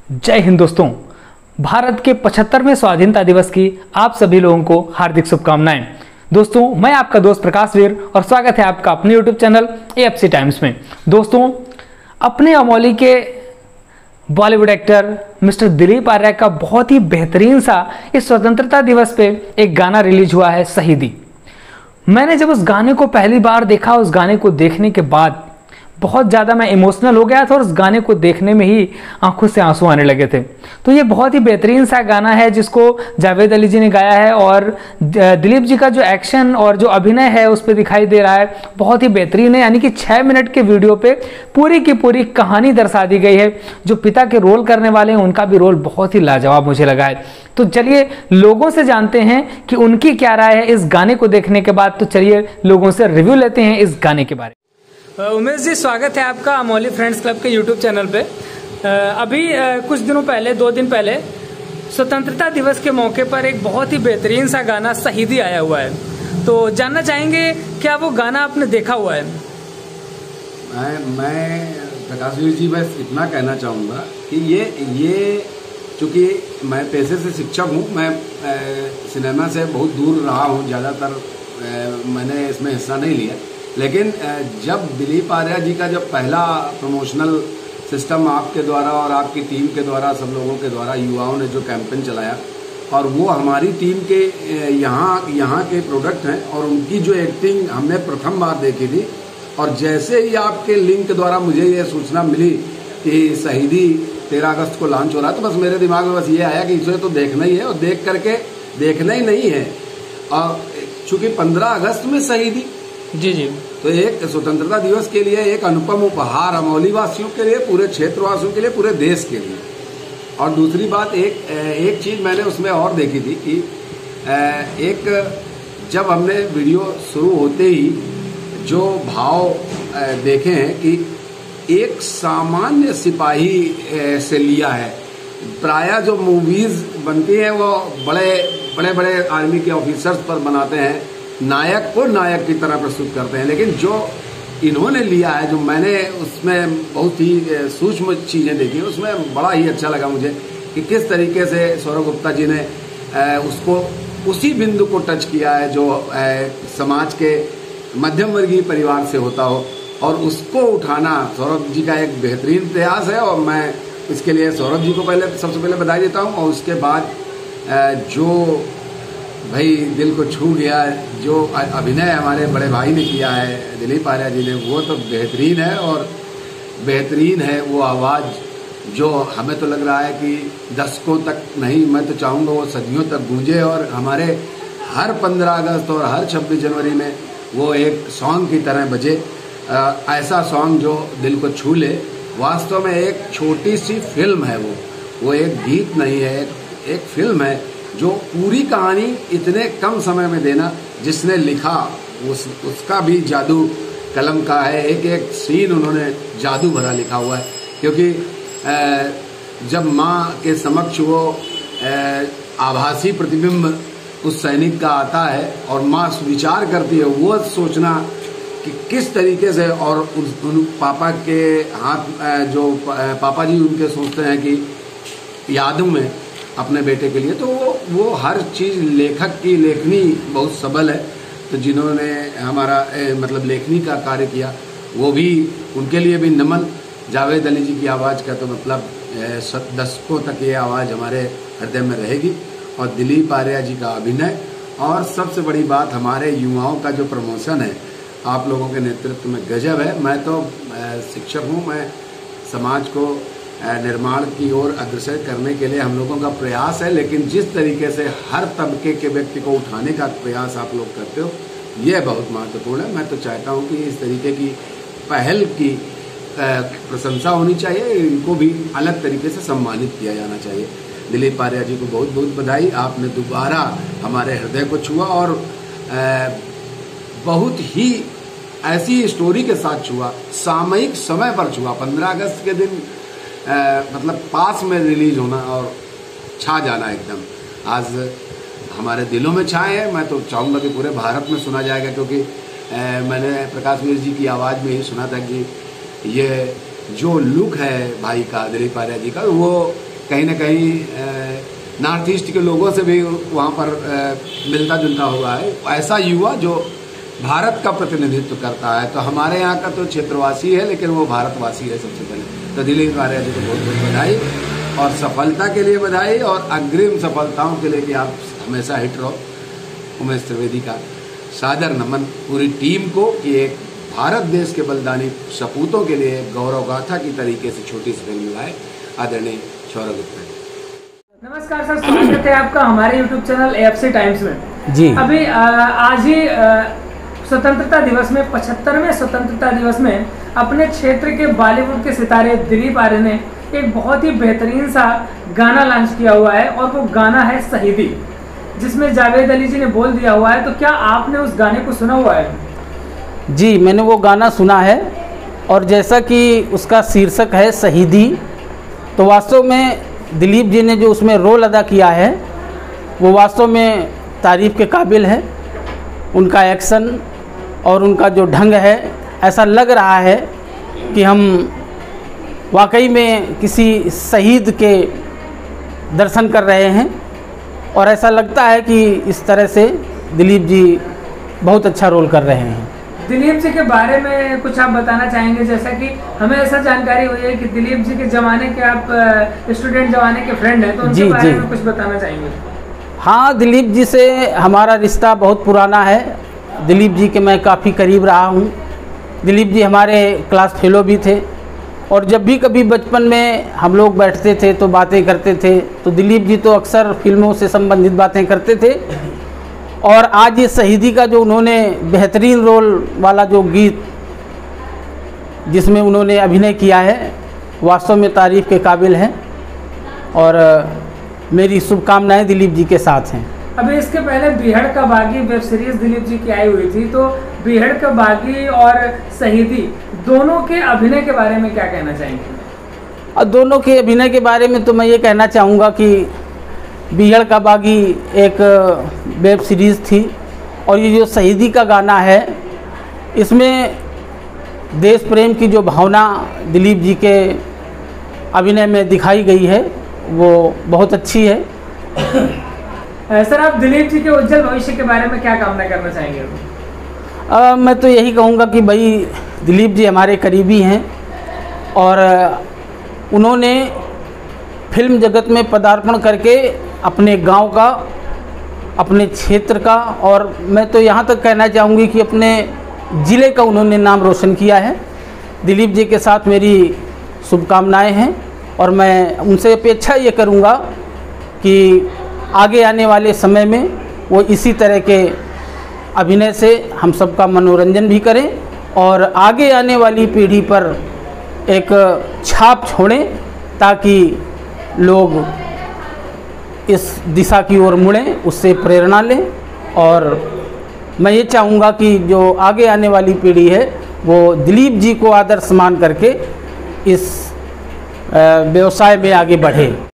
जय हिंद दोस्तों। भारत के 75वें स्वाधीनता दिवस की आप सभी लोगों को हार्दिक शुभकामनाएं। दोस्तों, मैं आपका दोस्त प्रकाश वीर और स्वागत है आपका अपने यूट्यूब चैनल एएफसी टाइम्स में। दोस्तों, अपने अमोली के बॉलीवुड एक्टर मिस्टर दिलीप आर्या का बहुत ही बेहतरीन सा इस स्वतंत्रता दिवस पे एक गाना रिलीज हुआ है, शहीदी। मैंने जब उस गाने को पहली बार देखा, उस गाने को देखने के बाद बहुत ज़्यादा मैं इमोशनल हो गया था और उस गाने को देखने में ही आंखों से आंसू आने लगे थे। तो ये बहुत ही बेहतरीन सा गाना है जिसको जावेद अली जी ने गाया है और दिलीप जी का जो एक्शन और जो अभिनय है उस पर दिखाई दे रहा है, बहुत ही बेहतरीन है। यानी कि 6 मिनट के वीडियो पे पूरी की पूरी कहानी दर्शा दी गई है। जो पिता के रोल करने वाले हैं उनका भी रोल बहुत ही लाजवाब मुझे लगा है। तो चलिए लोगों से जानते हैं कि उनकी क्या राय है इस गाने को देखने के बाद। तो चलिए लोगों से रिव्यू लेते हैं इस गाने के बारे में। उमेश जी, स्वागत है आपका अमोली फ्रेंड्स क्लब के यूट्यूब चैनल पे। अभी कुछ दिनों पहले, 2 दिन पहले स्वतंत्रता दिवस के मौके पर एक बहुत ही बेहतरीन सा गाना शहीदी आया हुआ है। तो जानना चाहेंगे क्या वो गाना आपने देखा हुआ है? मैं प्रकाश वीर जी बस इतना कहना चाहूँगा कि ये चूँकि मैं पेशे से शिक्षक हूँ, मैं सिनेमा से बहुत दूर रहा हूँ, ज़्यादातर मैंने इसमें हिस्सा नहीं लिया। लेकिन जब दिलीप आर्या जी का जब पहला प्रमोशनल सिस्टम आपके द्वारा और आपकी टीम के द्वारा, सब लोगों के द्वारा, युवाओं ने जो कैंपेन चलाया और वो हमारी टीम के यहाँ के प्रोडक्ट हैं और उनकी जो एक्टिंग हमने प्रथम बार देखी थी। और जैसे ही आपके लिंक द्वारा मुझे ये सूचना मिली कि शहीदी 13 अगस्त को लॉन्च हो रहा है, तो बस मेरे दिमाग में बस ये आया कि इसे तो देखना ही है। और देख करके देखना ही नहीं है, और चूँकि 15 अगस्त में शहीदी, जी जी, तो एक स्वतंत्रता दिवस के लिए एक अनुपम उपहार अमोली वासियों के लिए, पूरे क्षेत्रवासियों के लिए, पूरे देश के लिए। और दूसरी बात, एक चीज मैंने उसमें और देखी थी कि जब हमने वीडियो शुरू होते ही जो भाव देखे हैं कि एक सामान्य सिपाही से लिया है। प्रायः जो मूवीज बनती हैं वो बड़े आर्मी के ऑफिसर्स पर बनाते हैं, नायक को नायक की तरह प्रस्तुत करते हैं। लेकिन जो इन्होंने लिया है, जो मैंने उसमें बहुत ही सूक्ष्म चीज़ें देखी, उसमें बड़ा ही अच्छा लगा मुझे कि किस तरीके से सौरभ गुप्ता जी ने उसको उसी बिंदु को टच किया है जो समाज के मध्यम वर्गीय परिवार से होता हो, और उसको उठाना सौरभ जी का एक बेहतरीन प्रयास है। और मैं इसके लिए सौरभ जी को सबसे पहले बधाई देता हूँ। और उसके बाद जो भाई दिल को छू गया, जो अभिनय हमारे बड़े भाई ने किया है दिलीप आर्या जी ने, वो तो बेहतरीन है। और बेहतरीन है वो आवाज़ जो हमें तो लग रहा है कि दशकों तक नहीं, मैं तो चाहूँगा वो सदियों तक गूंजे और हमारे हर 15 अगस्त और हर 26 जनवरी में वो एक सॉन्ग की तरह बजे। ऐसा सॉन्ग जो दिल को छू ले। वास्तव में एक छोटी सी फिल्म है वो एक गीत नहीं है, एक फिल्म है जो पूरी कहानी इतने कम समय में देना, जिसने लिखा उसका भी जादू कलम का है। एक सीन उन्होंने जादू भरा लिखा हुआ है। क्योंकि जब माँ के समक्ष वो आभासी प्रतिबिंब उस सैनिक का आता है और माँ विचार करती है, वो सोचना कि किस तरीके से, और उन पापा के हाथ जो पापा जी उनके सोचते हैं कि यादों में अपने बेटे के लिए, तो वो हर चीज़ लेखक की लेखनी बहुत सबल है। तो जिन्होंने हमारा मतलब लेखनी का कार्य किया, वो भी, उनके लिए भी नमन। जावेद अली जी की आवाज़ का तो मतलब दशकों तक ये आवाज़ हमारे हृदय में रहेगी। और दिलीप आर्या जी का अभिनय, और सबसे बड़ी बात हमारे युवाओं का जो प्रमोशन है आप लोगों के नेतृत्व में गजब है। मैं तो शिक्षक हूँ, मैं समाज को निर्माण की ओर अग्रसर करने के लिए हम लोगों का प्रयास है। लेकिन जिस तरीके से हर तबके के व्यक्ति को उठाने का प्रयास आप लोग करते हो, ये बहुत महत्वपूर्ण है। मैं तो चाहता हूँ कि इस तरीके की पहल की प्रशंसा होनी चाहिए, इनको भी अलग तरीके से सम्मानित किया जाना चाहिए। दिलीप आर्या जी को बहुत बहुत बधाई। आपने दोबारा हमारे हृदय को छुआ और बहुत ही ऐसी स्टोरी के साथ छुआ, सामयिक समय पर छुआ। 15 अगस्त के दिन मतलब पास में रिलीज होना और छा जाना एकदम, आज हमारे दिलों में छाए है। मैं तो चाहूँगा कि पूरे भारत में सुना जाएगा, क्योंकि मैंने प्रकाश वीर जी की आवाज़ में ही सुना था कि ये जो लुक है भाई का, दिलीप आर्या जी का, वो कहीं ना कहीं नॉर्थ ईस्ट के लोगों से भी वहाँ पर मिलता जुलता हुआ है। ऐसा युवा जो भारत का प्रतिनिधित्व करता है। तो हमारे यहाँ का तो क्षेत्रवासी है, लेकिन वो भारतवासी है सबसे पहले। तो दिलीप आर्या जी को बहुत बहुत बधाई और सफलता के लिए बधाई, और अग्रिम सफलताओं के लिए कि आप हमेशा हिट रहो। उमेश त्रिवेदी का सादर नमन पूरी टीम को कि एक भारत देश के बलिदानी सपूतों के लिए गौरव गाथा की तरीके से छोटी सी फिल्म लाए आदरणीय सौरभ गुप्ता। नमस्कार सर, स्वागत है आपका हमारे YouTube चैनल AFC टाइम्स में। जी अभी आज ही स्वतंत्रता दिवस में 75वें स्वतंत्रता दिवस में अपने क्षेत्र के बॉलीवुड के सितारे दिलीप आर्या ने एक बहुत ही बेहतरीन सा गाना लॉन्च किया हुआ है, और वो गाना है शहीदी, जिसमें जावेद अली जी ने बोल दिया हुआ है। तो क्या आपने उस गाने को सुना हुआ है? जी, मैंने वो गाना सुना है, और जैसा कि उसका शीर्षक है शहीदी, तो वास्तव में दिलीप जी ने जो उसमें रोल अदा किया है वो वास्तव में तारीफ़ के काबिल है। उनका एक्शन और उनका जो ढंग है, ऐसा लग रहा है कि हम वाकई में किसी शहीद के दर्शन कर रहे हैं, और ऐसा लगता है कि इस तरह से दिलीप जी बहुत अच्छा रोल कर रहे हैं। दिलीप जी के बारे में कुछ आप बताना चाहेंगे? जैसा कि हमें ऐसा जानकारी हुई है कि दिलीप जी के ज़माने के आप स्टूडेंट ज़माने के फ्रेंड हैं, तो उनके बारे में कुछ बताना चाहेंगे? हाँ, दिलीप जी से हमारा रिश्ता बहुत पुराना है। दिलीप जी के मैं काफ़ी करीब रहा हूँ। दिलीप जी हमारे क्लास फेलो भी थे, और जब भी कभी बचपन में हम लोग बैठते थे तो बातें करते थे, तो दिलीप जी तो अक्सर फिल्मों से संबंधित बातें करते थे। और आज ये शहीदी का जो उन्होंने बेहतरीन रोल वाला जो गीत जिसमें उन्होंने अभिनय किया है, वास्तव में तारीफ़ के काबिल है, और मेरी शुभकामनाएं दिलीप जी के साथ हैं। अभी इसके पहले बीहड़ का बागी वेब सीरीज दिलीप जी की आई हुई थी, तो बीहड़ का बागी और शहीदी दोनों के अभिनय के बारे में क्या कहना चाहेंगे? और दोनों के अभिनय के बारे में तो मैं ये कहना चाहूँगा कि बीहड़ का बागी एक वेब सीरीज़ थी, और ये जो शहीदी का गाना है, इसमें देश प्रेम की जो भावना दिलीप जी के अभिनय में दिखाई गई है वो बहुत अच्छी है। सर, आप दिलीप जी के उज्जवल भविष्य के बारे में क्या कामना करना चाहेंगे? मैं तो यही कहूँगा कि भाई दिलीप जी हमारे करीबी हैं, और उन्होंने फिल्म जगत में पदार्पण करके अपने गांव का, अपने क्षेत्र का, और मैं तो यहाँ तक कहना चाहूँगी कि अपने ज़िले का उन्होंने नाम रोशन किया है। दिलीप जी के साथ मेरी शुभकामनाएं हैं, और मैं उनसे अपेक्षा ये करूँगा कि आगे आने वाले समय में वो इसी तरह के अभिनय से हम सबका मनोरंजन भी करें, और आगे आने वाली पीढ़ी पर एक छाप छोड़ें, ताकि लोग इस दिशा की ओर मुड़ें, उससे प्रेरणा लें। और मैं ये चाहूँगा कि जो आगे आने वाली पीढ़ी है वो दिलीप जी को आदर्श मान करके इस व्यवसाय में आगे बढ़े।